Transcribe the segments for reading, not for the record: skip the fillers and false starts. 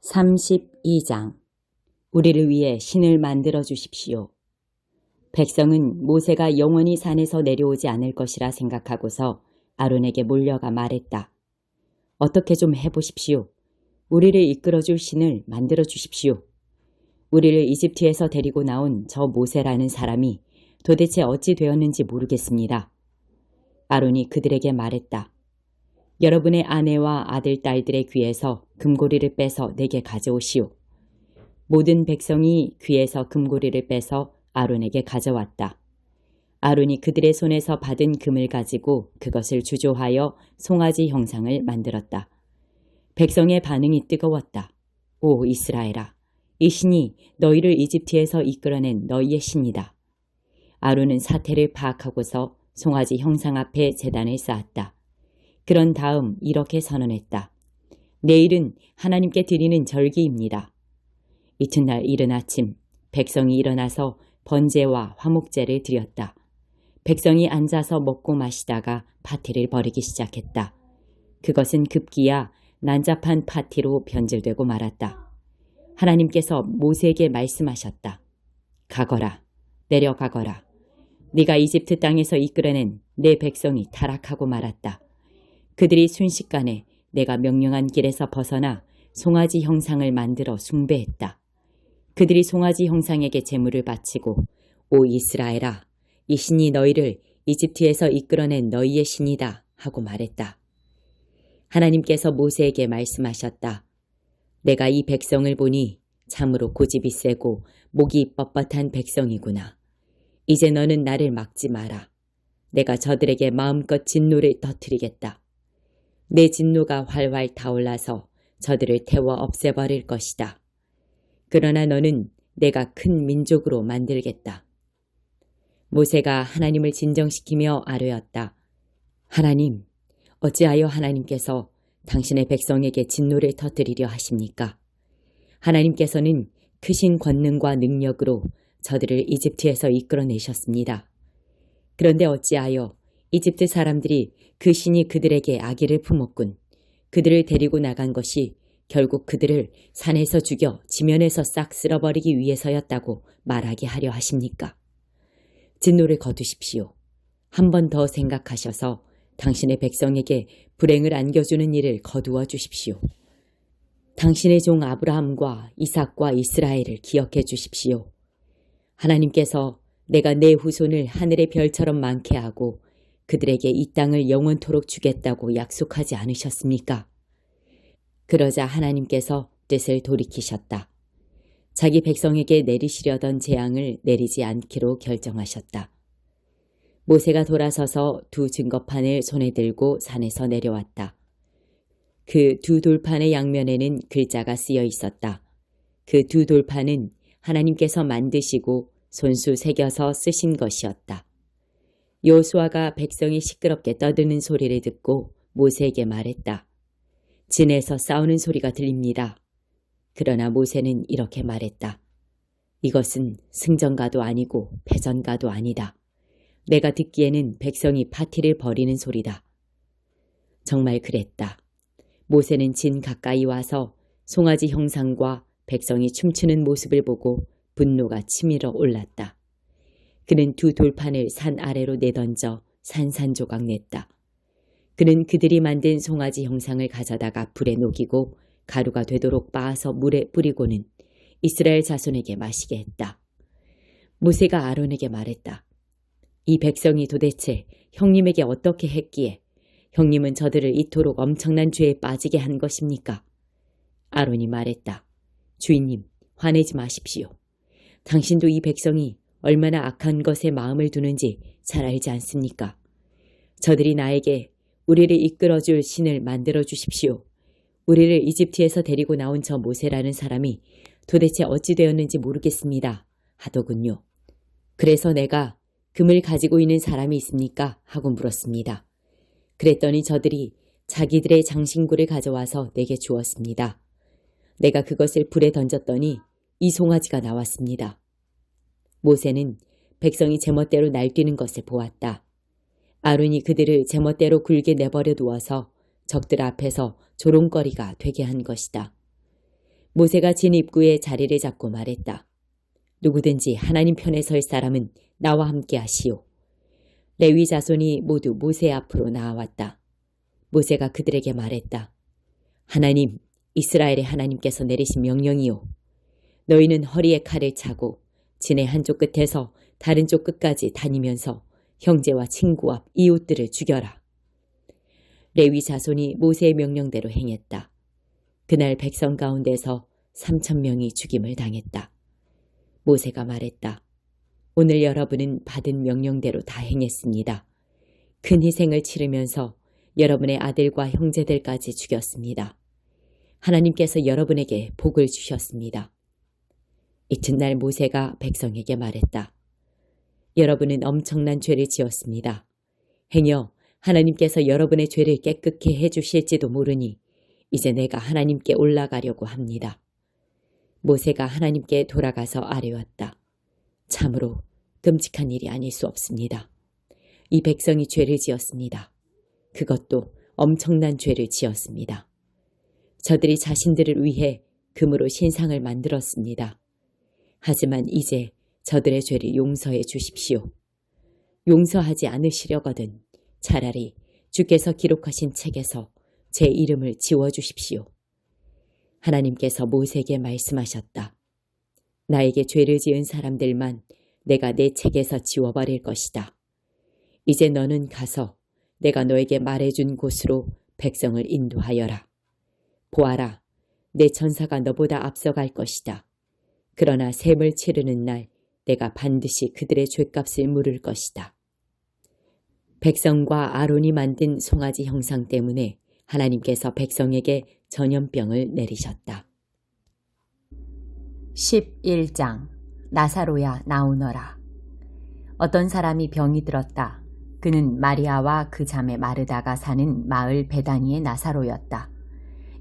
32장 우리를 위해 신을 만들어 주십시오. 백성은 모세가 영원히 산에서 내려오지 않을 것이라 생각하고서 아론에게 몰려가 말했다. 어떻게 좀 해보십시오. 우리를 이끌어줄 신을 만들어 주십시오. 우리를 이집트에서 데리고 나온 저 모세라는 사람이 도대체 어찌 되었는지 모르겠습니다. 아론이 그들에게 말했다. 여러분의 아내와 아들, 딸들의 귀에서 금고리를 빼서 내게 가져오시오. 모든 백성이 귀에서 금고리를 빼서 아론에게 가져왔다. 아론이 그들의 손에서 받은 금을 가지고 그것을 주조하여 송아지 형상을 만들었다. 백성의 반응이 뜨거웠다. 오 이스라엘아, 이 신이 너희를 이집트에서 이끌어낸 너희의 신이다. 아론은 사태를 파악하고서 송아지 형상 앞에 제단을 쌓았다. 그런 다음 이렇게 선언했다. 내일은 하나님께 드리는 절기입니다. 이튿날 이른 아침 백성이 일어나서 번제와 화목제를 드렸다. 백성이 앉아서 먹고 마시다가 파티를 벌이기 시작했다. 그것은 급기야 난잡한 파티로 변질되고 말았다. 하나님께서 모세에게 말씀하셨다. 가거라, 내려가거라. 네가 이집트 땅에서 이끌어낸 내 백성이 타락하고 말았다. 그들이 순식간에 내가 명령한 길에서 벗어나 송아지 형상을 만들어 숭배했다. 그들이 송아지 형상에게 제물을 바치고 오 이스라엘아, 이 신이 너희를 이집트에서 이끌어낸 너희의 신이다 하고 말했다. 하나님께서 모세에게 말씀하셨다. 내가 이 백성을 보니 참으로 고집이 세고 목이 뻣뻣한 백성이구나. 이제 너는 나를 막지 마라. 내가 저들에게 마음껏 진노를 터뜨리겠다. 내 진노가 활활 타올라서 저들을 태워 없애버릴 것이다. 그러나 너는 내가 큰 민족으로 만들겠다. 모세가 하나님을 진정시키며 아뢰었다. 하나님, 어찌하여 하나님께서 당신의 백성에게 진노를 터뜨리려 하십니까? 하나님께서는 크신 권능과 능력으로 저들을 이집트에서 이끌어내셨습니다. 그런데 어찌하여 이집트 사람들이 그 신이 그들에게 악의를 품었군. 그들을 데리고 나간 것이 결국 그들을 산에서 죽여 지면에서 싹 쓸어버리기 위해서였다고 말하게 하려 하십니까? 진노를 거두십시오. 한 번 더 생각하셔서 당신의 백성에게 불행을 안겨주는 일을 거두어 주십시오. 당신의 종 아브라함과 이삭과 이스라엘을 기억해 주십시오. 하나님께서 내가 내 후손을 하늘의 별처럼 많게 하고 그들에게 이 땅을 영원토록 주겠다고 약속하지 않으셨습니까? 그러자 하나님께서 뜻을 돌이키셨다. 자기 백성에게 내리시려던 재앙을 내리지 않기로 결정하셨다. 모세가 돌아서서 두 증거판을 손에 들고 산에서 내려왔다. 그 두 돌판의 양면에는 글자가 쓰여 있었다. 그 두 돌판은 하나님께서 만드시고 손수 새겨서 쓰신 것이었다. 여호수아가 백성이 시끄럽게 떠드는 소리를 듣고 모세에게 말했다. 진에서 싸우는 소리가 들립니다. 그러나 모세는 이렇게 말했다. 이것은 승전가도 아니고 패전가도 아니다. 내가 듣기에는 백성이 파티를 벌이는 소리다. 정말 그랬다. 모세는 진 가까이 와서 송아지 형상과 백성이 춤추는 모습을 보고 분노가 치밀어 올랐다. 그는 두 돌판을 산 아래로 내던져 산산조각 냈다. 그는 그들이 만든 송아지 형상을 가져다가 불에 녹이고 가루가 되도록 빻아서 물에 뿌리고는 이스라엘 자손에게 마시게 했다. 모세가 아론에게 말했다. 이 백성이 도대체 형님에게 어떻게 했기에 형님은 저들을 이토록 엄청난 죄에 빠지게 한 것입니까? 아론이 말했다. 주인님, 화내지 마십시오. 당신도 이 백성이 얼마나 악한 것에 마음을 두는지 잘 알지 않습니까? 저들이 나에게 우리를 이끌어줄 신을 만들어 주십시오. 우리를 이집트에서 데리고 나온 저 모세라는 사람이 도대체 어찌 되었는지 모르겠습니다. 하더군요. 그래서 내가 금을 가지고 있는 사람이 있습니까? 하고 물었습니다. 그랬더니 저들이 자기들의 장신구를 가져와서 내게 주었습니다. 내가 그것을 불에 던졌더니 이 송아지가 나왔습니다. 모세는 백성이 제멋대로 날뛰는 것을 보았다. 아론이 그들을 제멋대로 굴게 내버려 두어서 적들 앞에서 조롱거리가 되게 한 것이다. 모세가 진 입구에 자리를 잡고 말했다. 누구든지 하나님 편에 설 사람은 나와 함께 하시오. 레위 자손이 모두 모세 앞으로 나아왔다. 모세가 그들에게 말했다. 하나님, 이스라엘의 하나님께서 내리신 명령이요. 너희는 허리에 칼을 차고 진의 한쪽 끝에서 다른 쪽 끝까지 다니면서 형제와 친구 앞 이웃들을 죽여라. 레위 자손이 모세의 명령대로 행했다. 그날 백성 가운데서 3,000명이 죽임을 당했다. 모세가 말했다. 오늘 여러분은 받은 명령대로 다 행했습니다. 큰 희생을 치르면서 여러분의 아들과 형제들까지 죽였습니다. 하나님께서 여러분에게 복을 주셨습니다. 이튿날 모세가 백성에게 말했다. 여러분은 엄청난 죄를 지었습니다. 행여 하나님께서 여러분의 죄를 깨끗게 해주실지도 모르니 이제 내가 하나님께 올라가려고 합니다. 모세가 하나님께 돌아가서 아뢰었다. 참으로 끔찍한 일이 아닐 수 없습니다. 이 백성이 죄를 지었습니다. 그것도 엄청난 죄를 지었습니다. 저들이 자신들을 위해 금으로 신상을 만들었습니다. 하지만 이제 저들의 죄를 용서해 주십시오. 용서하지 않으시려거든 차라리 주께서 기록하신 책에서 제 이름을 지워주십시오. 하나님께서 모세에게 말씀하셨다. 나에게 죄를 지은 사람들만 내가 내 책에서 지워버릴 것이다. 이제 너는 가서 내가 너에게 말해준 곳으로 백성을 인도하여라. 보아라, 내 천사가 너보다 앞서갈 것이다. 그러나 셈을 치르는 날 내가 반드시 그들의 죗값을 물을 것이다. 백성과 아론이 만든 송아지 형상 때문에 하나님께서 백성에게 전염병을 내리셨다. 11장 나사로야 나오너라. 어떤 사람이 병이 들었다. 그는 마리아와 그 자매 마르다가 사는 마을 베다니의 나사로였다.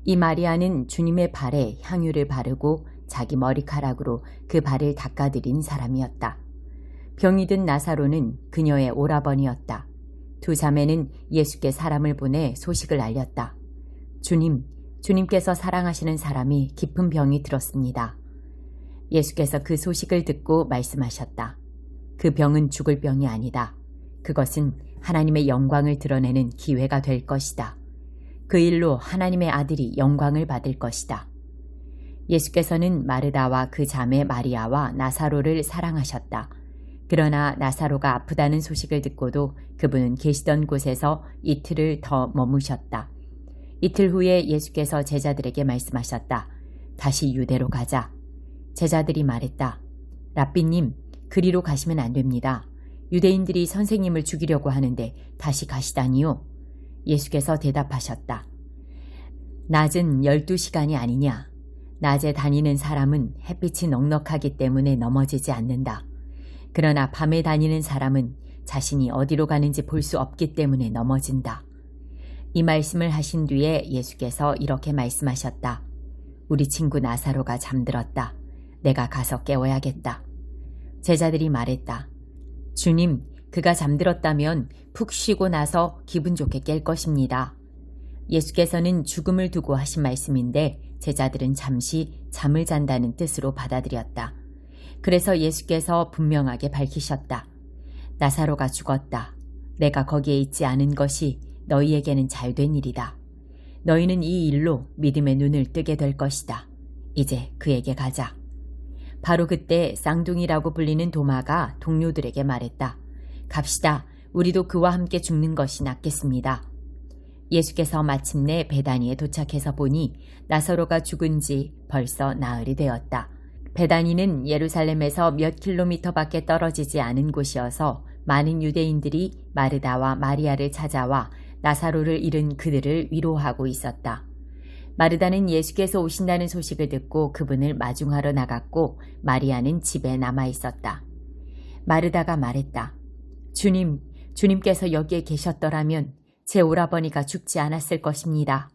이 마리아는 주님의 발에 향유를 바르고 자기 머리카락으로 그 발을 닦아드린 사람이었다. 병이 든 나사로는 그녀의 오라버니였다. 두 자매는 예수께 사람을 보내 소식을 알렸다. 주님께서 사랑하시는 사람이 깊은 병이 들었습니다. 예수께서 그 소식을 듣고 말씀하셨다. 그 병은 죽을 병이 아니다. 그것은 하나님의 영광을 드러내는 기회가 될 것이다. 그 일로 하나님의 아들이 영광을 받을 것이다. 예수께서는 마르다와 그 자매 마리아와 나사로를 사랑하셨다. 그러나 나사로가 아프다는 소식을 듣고도 그분은 계시던 곳에서 이틀을 더 머무셨다. 이틀 후에 예수께서 제자들에게 말씀하셨다. 다시 유대로 가자. 제자들이 말했다. 랍비님, 그리로 가시면 안 됩니다. 유대인들이 선생님을 죽이려고 하는데 다시 가시다니요. 예수께서 대답하셨다. 낮은 12시간이 아니냐. 낮에 다니는 사람은 햇빛이 넉넉하기 때문에 넘어지지 않는다. 그러나 밤에 다니는 사람은 자신이 어디로 가는지 볼 수 없기 때문에 넘어진다. 이 말씀을 하신 뒤에 예수께서 이렇게 말씀하셨다. 우리 친구 나사로가 잠들었다. 내가 가서 깨워야겠다. 제자들이 말했다. 주님, 그가 잠들었다면 푹 쉬고 나서 기분 좋게 깰 것입니다. 예수께서는 죽음을 두고 하신 말씀인데 제자들은 잠시 잠을 잔다는 뜻으로 받아들였다. 그래서 예수께서 분명하게 밝히셨다. 나사로가 죽었다. 내가 거기에 있지 않은 것이 너희에게는 잘된 일이다. 너희는 이 일로 믿음의 눈을 뜨게 될 것이다. 이제 그에게 가자. 바로 그때 쌍둥이라고 불리는 도마가 동료들에게 말했다. 갑시다. 우리도 그와 함께 죽는 것이 낫겠습니다. 예수께서 마침내 베다니에 도착해서 보니 나사로가 죽은 지 벌써 나흘이 되었다. 베다니는 예루살렘에서 몇 킬로미터밖에 떨어지지 않은 곳이어서 많은 유대인들이 마르다와 마리아를 찾아와 나사로를 잃은 그들을 위로하고 있었다. 마르다는 예수께서 오신다는 소식을 듣고 그분을 마중하러 나갔고 마리아는 집에 남아 있었다. 마르다가 말했다. 주님께서 여기에 계셨더라면 제 오라버니가 죽지 않았을 것입니다.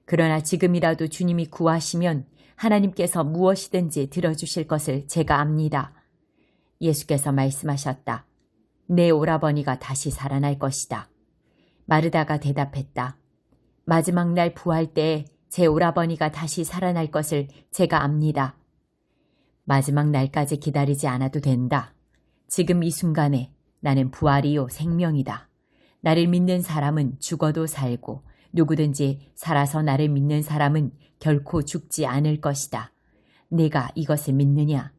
그러나 지금이라도 주님이 구하시면 하나님께서 무엇이든지 들어주실 것을 제가 압니다. 예수께서 말씀하셨다. 내 오라버니가 다시 살아날 것이다. 마르다가 대답했다. 마지막 날 부활 때에 제 오라버니가 다시 살아날 것을 제가 압니다. 마지막 날까지 기다리지 않아도 된다. 지금 이 순간에 나는 부활이요 생명이다. 나를 믿는 사람은 죽어도 살고 누구든지 살아서 나를 믿는 사람은 결코 죽지 않을 것이다. 내가 이것을 믿느냐?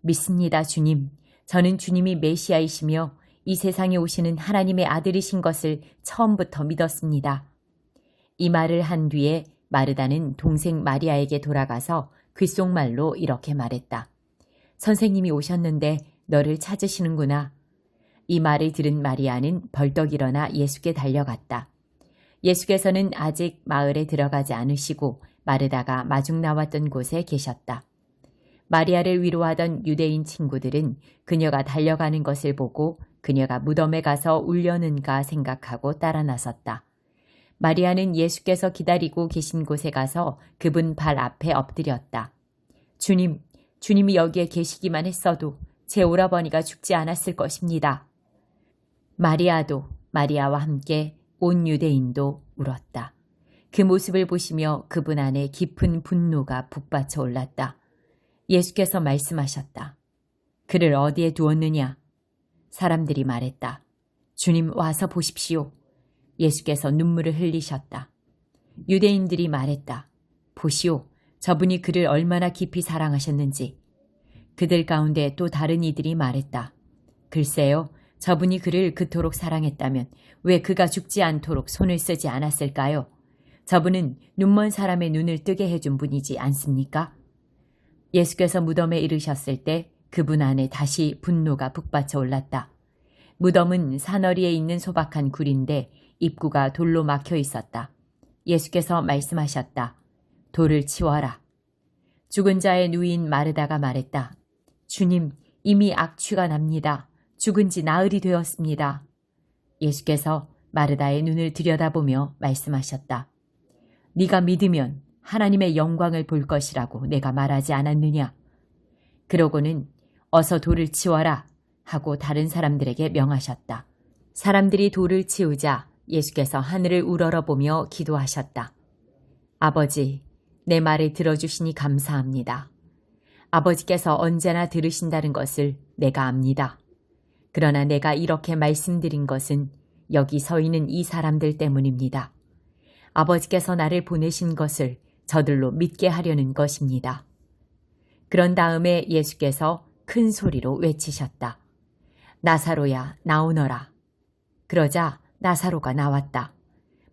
믿습니다, 주님. 저는 주님이 메시아이시며 이 세상에 오시는 하나님의 아들이신 것을 처음부터 믿었습니다. 이 말을 한 뒤에 마르다는 동생 마리아에게 돌아가서 귓속말로 이렇게 말했다. 선생님이 오셨는데 너를 찾으시는구나. 이 말을 들은 마리아는 벌떡 일어나 예수께 달려갔다. 예수께서는 아직 마을에 들어가지 않으시고 마르다가 마중 나왔던 곳에 계셨다. 마리아를 위로하던 유대인 친구들은 그녀가 달려가는 것을 보고 그녀가 무덤에 가서 울려는가 생각하고 따라 나섰다. 마리아는 예수께서 기다리고 계신 곳에 가서 그분 발 앞에 엎드렸다. 주님, 주님이 여기에 계시기만 했어도 제 오라버니가 죽지 않았을 것입니다. 마리아도 마리아와 함께 온 유대인도 울었다. 그 모습을 보시며 그분 안에 깊은 분노가 북받쳐 올랐다. 예수께서 말씀하셨다. 그를 어디에 두었느냐? 사람들이 말했다. 주님 와서 보십시오. 예수께서 눈물을 흘리셨다. 유대인들이 말했다. 보시오. 저분이 그를 얼마나 깊이 사랑하셨는지. 그들 가운데 또 다른 이들이 말했다. 글쎄요. 저분이 그를 그토록 사랑했다면 왜 그가 죽지 않도록 손을 쓰지 않았을까요? 저분은 눈먼 사람의 눈을 뜨게 해준 분이지 않습니까? 예수께서 무덤에 이르셨을 때 그분 안에 다시 분노가 북받쳐 올랐다. 무덤은 사너리에 있는 소박한 굴인데 입구가 돌로 막혀 있었다. 예수께서 말씀하셨다. 돌을 치워라. 죽은 자의 누이인 마르다가 말했다. 주님, 이미 악취가 납니다. 죽은 지 나흘이 되었습니다. 예수께서 마르다의 눈을 들여다보며 말씀하셨다. 네가 믿으면 하나님의 영광을 볼 것이라고 내가 말하지 않았느냐. 그러고는 어서 돌을 치워라 하고 다른 사람들에게 명하셨다. 사람들이 돌을 치우자 예수께서 하늘을 우러러보며 기도하셨다. 아버지, 내 말을 들어주시니 감사합니다. 아버지께서 언제나 들으신다는 것을 내가 압니다. 그러나 내가 이렇게 말씀드린 것은 여기 서 있는 이 사람들 때문입니다. 아버지께서 나를 보내신 것을 저들로 믿게 하려는 것입니다. 그런 다음에 예수께서 큰 소리로 외치셨다. 나사로야, 나오너라. 그러자 나사로가 나왔다.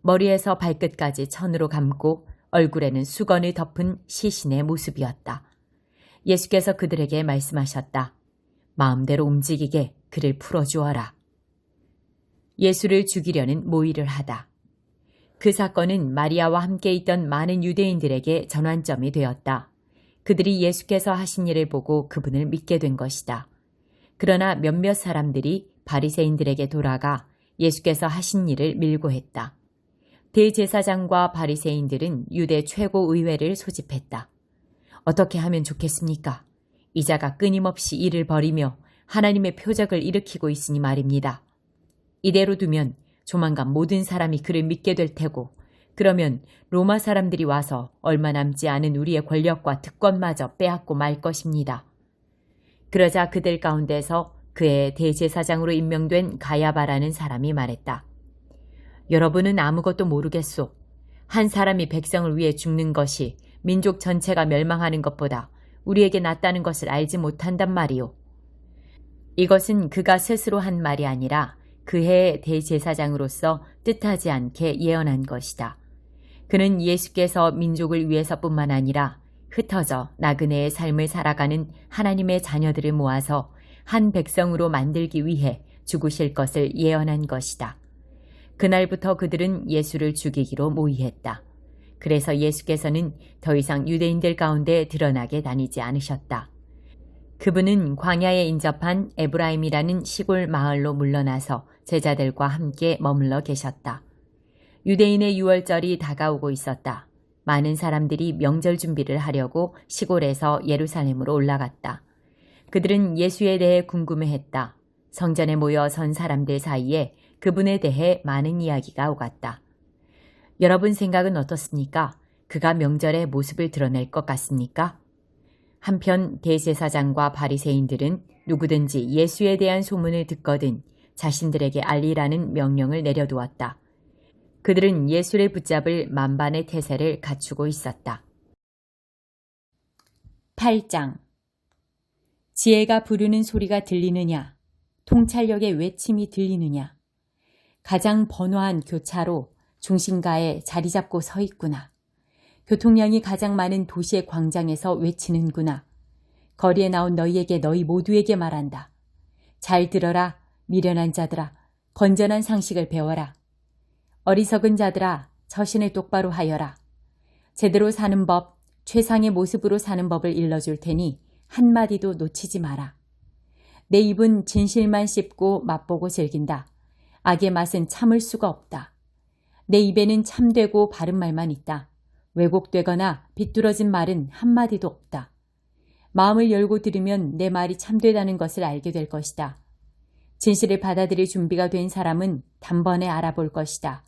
머리에서 발끝까지 천으로 감고 얼굴에는 수건을 덮은 시신의 모습이었다. 예수께서 그들에게 말씀하셨다. 마음대로 움직이게 그를 풀어주어라. 예수를 죽이려는 모의를 하다. 그 사건은 마리아와 함께 있던 많은 유대인들에게 전환점이 되었다. 그들이 예수께서 하신 일을 보고 그분을 믿게 된 것이다. 그러나 몇몇 사람들이 바리새인들에게 돌아가 예수께서 하신 일을 밀고 했다. 대제사장과 바리새인들은 유대 최고의회를 소집했다. 어떻게 하면 좋겠습니까? 이 자가 끊임없이 일을 벌이며 하나님의 표적을 일으키고 있으니 말입니다. 이대로 두면 조만간 모든 사람이 그를 믿게 될 테고 그러면 로마 사람들이 와서 얼마 남지 않은 우리의 권력과 특권마저 빼앗고 말 것입니다. 그러자 그들 가운데서 그의 대제사장으로 임명된 가야바라는 사람이 말했다. 여러분은 아무것도 모르겠소. 한 사람이 백성을 위해 죽는 것이 민족 전체가 멸망하는 것보다 우리에게 낫다는 것을 알지 못한단 말이오. 이것은 그가 스스로 한 말이 아니라 그해의 대제사장으로서 뜻하지 않게 예언한 것이다. 그는 예수께서 민족을 위해서뿐만 아니라 흩어져 나그네의 삶을 살아가는 하나님의 자녀들을 모아서 한 백성으로 만들기 위해 죽으실 것을 예언한 것이다. 그날부터 그들은 예수를 죽이기로 모의했다. 그래서 예수께서는 더 이상 유대인들 가운데 드러나게 다니지 않으셨다. 그분은 광야에 인접한 에브라임이라는 시골 마을로 물러나서 제자들과 함께 머물러 계셨다. 유대인의 유월절이 다가오고 있었다. 많은 사람들이 명절 준비를 하려고 시골에서 예루살렘으로 올라갔다. 그들은 예수에 대해 궁금해했다. 성전에 모여 선 사람들 사이에 그분에 대해 많은 이야기가 오갔다. 여러분 생각은 어떻습니까? 그가 명절에 모습을 드러낼 것 같습니까? 한편 대제사장과 바리새인들은 누구든지 예수에 대한 소문을 듣거든 자신들에게 알리라는 명령을 내려두었다. 그들은 예수를 붙잡을 만반의 태세를 갖추고 있었다. 8장. 지혜가 부르는 소리가 들리느냐? 통찰력의 외침이 들리느냐? 가장 번화한 교차로 중심가에 자리 잡고 서 있구나. 교통량이 가장 많은 도시의 광장에서 외치는구나. 거리에 나온 너희에게 너희 모두에게 말한다. 잘 들어라, 미련한 자들아. 건전한 상식을 배워라. 어리석은 자들아, 처신을 똑바로 하여라. 제대로 사는 법, 최상의 모습으로 사는 법을 일러줄 테니 한마디도 놓치지 마라. 내 입은 진실만 씹고 맛보고 즐긴다. 악의 맛은 참을 수가 없다. 내 입에는 참되고 바른 말만 있다. 왜곡되거나 비뚤어진 말은 한마디도 없다. 마음을 열고 들으면 내 말이 참되다는 것을 알게 될 것이다. 진실을 받아들일 준비가 된 사람은 단번에 알아볼 것이다.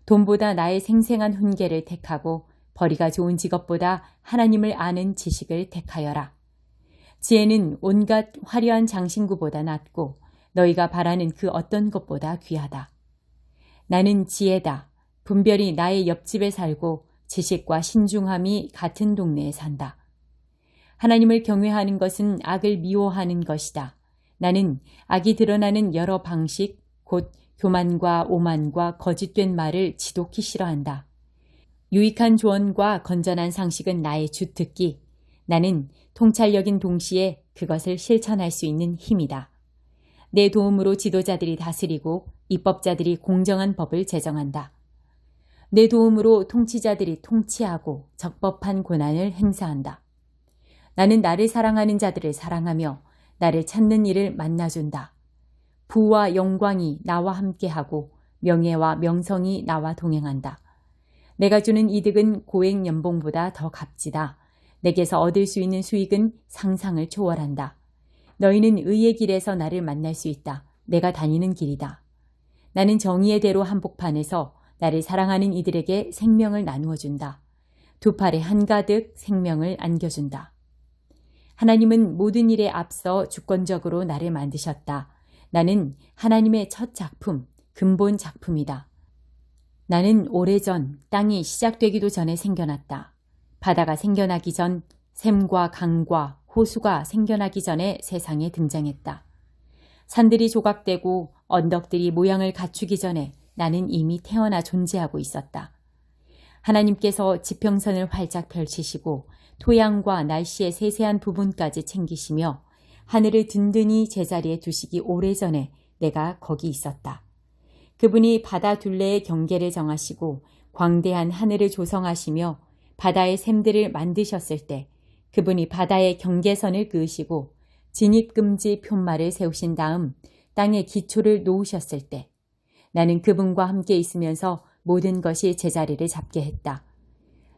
돈보다 나의 생생한 훈계를 택하고 벌이가 좋은 직업보다 하나님을 아는 지식을 택하여라. 지혜는 온갖 화려한 장신구보다 낫고 너희가 바라는 그 어떤 것보다 귀하다. 나는 지혜다. 분별이 나의 옆집에 살고 지식과 신중함이 같은 동네에 산다. 하나님을 경외하는 것은 악을 미워하는 것이다. 나는 악이 드러나는 여러 방식, 곧 교만과 오만과 거짓된 말을 지독히 싫어한다. 유익한 조언과 건전한 상식은 나의 주특기. 나는 통찰력인 동시에 그것을 실천할 수 있는 힘이다. 내 도움으로 지도자들이 다스리고 입법자들이 공정한 법을 제정한다. 내 도움으로 통치자들이 통치하고 적법한 권한을 행사한다. 나는 나를 사랑하는 자들을 사랑하며 나를 찾는 이를 만나준다. 부와 영광이 나와 함께하고 명예와 명성이 나와 동행한다. 내가 주는 이득은 고액 연봉보다 더 값지다. 내게서 얻을 수 있는 수익은 상상을 초월한다. 너희는 의의 길에서 나를 만날 수 있다. 내가 다니는 길이다. 나는 정의의 대로 한복판에서 나를 사랑하는 이들에게 생명을 나누어 준다. 두 팔에 한가득 생명을 안겨준다. 하나님은 모든 일에 앞서 주권적으로 나를 만드셨다. 나는 하나님의 첫 작품, 근본 작품이다. 나는 오래전 땅이 시작되기도 전에 생겨났다. 바다가 생겨나기 전, 샘과 강과 호수가 생겨나기 전에 세상에 등장했다. 산들이 조각되고 언덕들이 모양을 갖추기 전에 나는 이미 태어나 존재하고 있었다. 하나님께서 지평선을 활짝 펼치시고 토양과 날씨의 세세한 부분까지 챙기시며 하늘을 든든히 제자리에 두시기 오래전에 내가 거기 있었다. 그분이 바다 둘레의 경계를 정하시고 광대한 하늘을 조성하시며 바다의 샘들을 만드셨을 때 그분이 바다의 경계선을 그으시고 진입금지 푯말을 세우신 다음 땅에 기초를 놓으셨을 때 나는 그분과 함께 있으면서 모든 것이 제자리를 잡게 했다.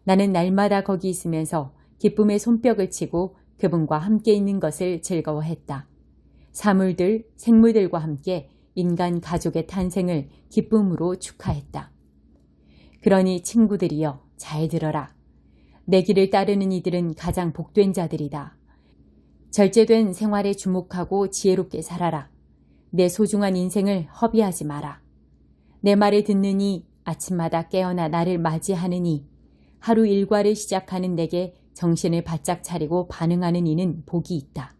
나는 날마다 거기 있으면서 기쁨의 손뼉을 치고 그분과 함께 있는 것을 즐거워했다. 사물들, 생물들과 함께 인간 가족의 탄생을 기쁨으로 축하했다. 그러니 친구들이여 잘 들어라. 내 길을 따르는 이들은 가장 복된 자들이다. 절제된 생활에 주목하고 지혜롭게 살아라. 내 소중한 인생을 허비하지 마라. 내 말을 듣느니 아침마다 깨어나 나를 맞이하느니 하루 일과를 시작하는 내게 정신을 바짝 차리고 반응하는 이는 복이 있다.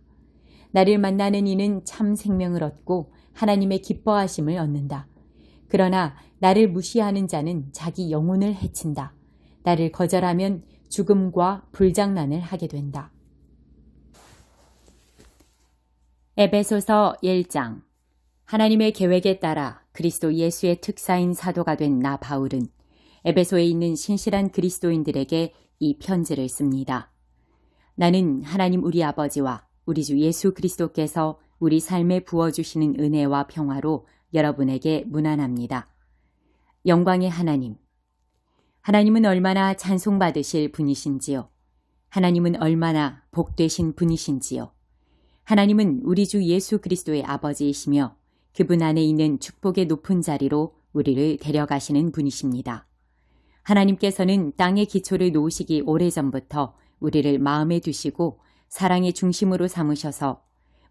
나를 만나는 이는 참 생명을 얻고 하나님의 기뻐하심을 얻는다. 그러나 나를 무시하는 자는 자기 영혼을 해친다. 나를 거절하면 죽음과 불장난을 하게 된다. 에베소서 1장. 하나님의 계획에 따라 그리스도 예수의 특사인 사도가 된 나 바울은 에베소에 있는 신실한 그리스도인들에게 이 편지를 씁니다. 나는 하나님 우리 아버지와 우리 주 예수 그리스도께서 우리 삶에 부어주시는 은혜와 평화로 여러분에게 문안합니다. 영광의 하나님. 하나님은 얼마나 찬송받으실 분이신지요. 하나님은 얼마나 복되신 분이신지요. 하나님은 우리 주 예수 그리스도의 아버지이시며 그분 안에 있는 축복의 높은 자리로 우리를 데려가시는 분이십니다. 하나님께서는 땅의 기초를 놓으시기 오래전부터 우리를 마음에 두시고 사랑의 중심으로 삼으셔서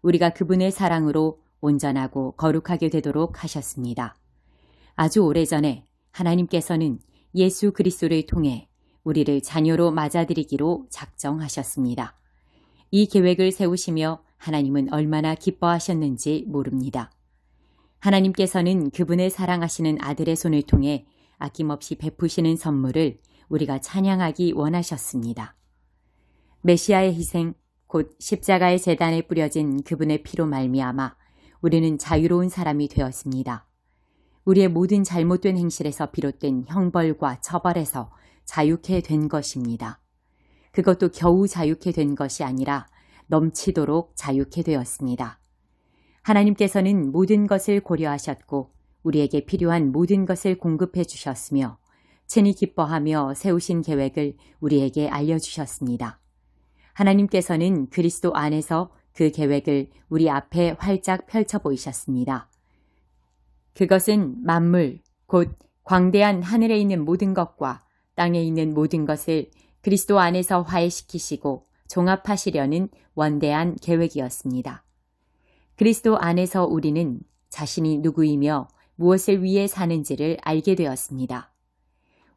우리가 그분의 사랑으로 온전하고 거룩하게 되도록 하셨습니다. 아주 오래전에 하나님께서는 예수 그리스도를 통해 우리를 자녀로 맞아들이기로 작정하셨습니다. 이 계획을 세우시며 하나님은 얼마나 기뻐하셨는지 모릅니다. 하나님께서는 그분의 사랑하시는 아들의 손을 통해 아낌없이 베푸시는 선물을 우리가 찬양하기 원하셨습니다. 메시아의 희생, 곧 십자가의 제단에 뿌려진 그분의 피로 말미암아 우리는 자유로운 사람이 되었습니다. 우리의 모든 잘못된 행실에서 비롯된 형벌과 처벌에서 자유케 된 것입니다. 그것도 겨우 자유케 된 것이 아니라 넘치도록 자유케 되었습니다. 하나님께서는 모든 것을 고려하셨고 우리에게 필요한 모든 것을 공급해 주셨으며 친히 기뻐하며 세우신 계획을 우리에게 알려주셨습니다. 하나님께서는 그리스도 안에서 그 계획을 우리 앞에 활짝 펼쳐 보이셨습니다. 그것은 만물, 곧 광대한 하늘에 있는 모든 것과 땅에 있는 모든 것을 그리스도 안에서 화해시키시고 종합하시려는 원대한 계획이었습니다. 그리스도 안에서 우리는 자신이 누구이며 무엇을 위해 사는지를 알게 되었습니다.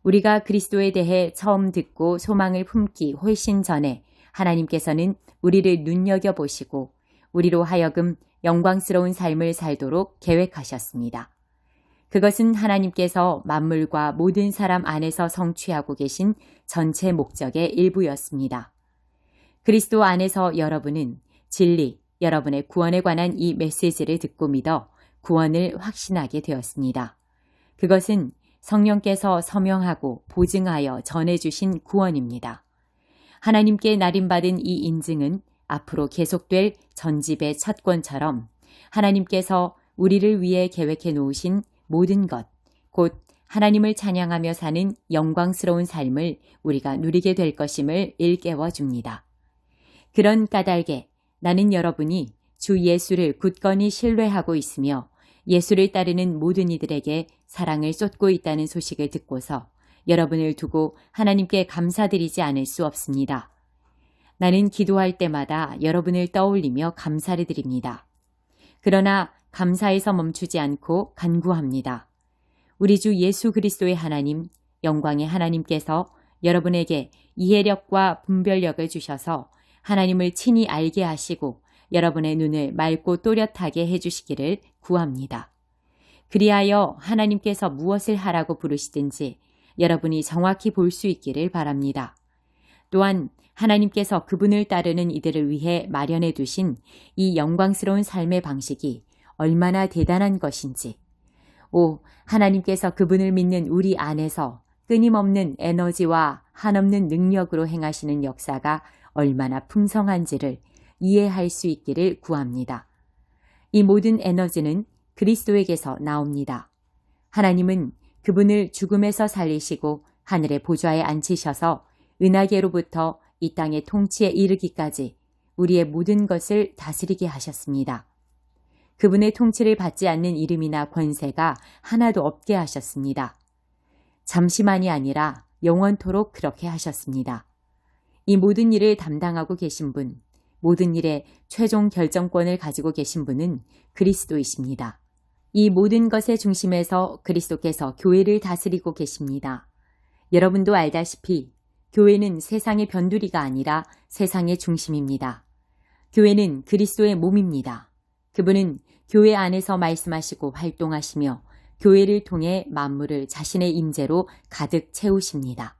우리가 그리스도에 대해 처음 듣고 소망을 품기 훨씬 전에 하나님께서는 우리를 눈여겨보시고 우리로 하여금 영광스러운 삶을 살도록 계획하셨습니다. 그것은 하나님께서 만물과 모든 사람 안에서 성취하고 계신 전체 목적의 일부였습니다. 그리스도 안에서 여러분은 진리, 여러분의 구원에 관한 이 메시지를 듣고 믿어 구원을 확신하게 되었습니다. 그것은 성령께서 서명하고 보증하여 전해주신 구원입니다. 하나님께 날인받은 이 인증은 앞으로 계속될 전집의 첫 권처럼 하나님께서 우리를 위해 계획해 놓으신 모든 것, 곧 하나님을 찬양하며 사는 영광스러운 삶을 우리가 누리게 될 것임을 일깨워 줍니다. 그런 까닭에 나는 여러분이 주 예수를 굳건히 신뢰하고 있으며 예수를 따르는 모든 이들에게 사랑을 쏟고 있다는 소식을 듣고서 여러분을 두고 하나님께 감사드리지 않을 수 없습니다. 나는 기도할 때마다 여러분을 떠올리며 감사를 드립니다. 그러나 감사에서 멈추지 않고 간구합니다. 우리 주 예수 그리스도의 하나님, 영광의 하나님께서 여러분에게 이해력과 분별력을 주셔서 하나님을 친히 알게 하시고 여러분의 눈을 맑고 또렷하게 해주시기를 구합니다. 그리하여 하나님께서 무엇을 하라고 부르시든지 여러분이 정확히 볼 수 있기를 바랍니다. 또한 하나님께서 그분을 따르는 이들을 위해 마련해 두신 이 영광스러운 삶의 방식이 얼마나 대단한 것인지, 하나님께서 그분을 믿는 우리 안에서 끊임없는 에너지와 한없는 능력으로 행하시는 역사가 얼마나 풍성한지를 이해할 수 있기를 구합니다. 이 모든 에너지는 그리스도에게서 나옵니다. 하나님은 그분을 죽음에서 살리시고 하늘의 보좌에 앉히셔서 은하계로부터 이 땅의 통치에 이르기까지 우리의 모든 것을 다스리게 하셨습니다. 그분의 통치를 받지 않는 이름이나 권세가 하나도 없게 하셨습니다. 잠시만이 아니라 영원토록 그렇게 하셨습니다. 이 모든 일을 담당하고 계신 분, 모든 일의 최종 결정권을 가지고 계신 분은 그리스도이십니다. 이 모든 것의 중심에서 그리스도께서 교회를 다스리고 계십니다. 여러분도 알다시피 교회는 세상의 변두리가 아니라 세상의 중심입니다. 교회는 그리스도의 몸입니다. 그분은 교회 안에서 말씀하시고 활동하시며 교회를 통해 만물을 자신의 임재로 가득 채우십니다.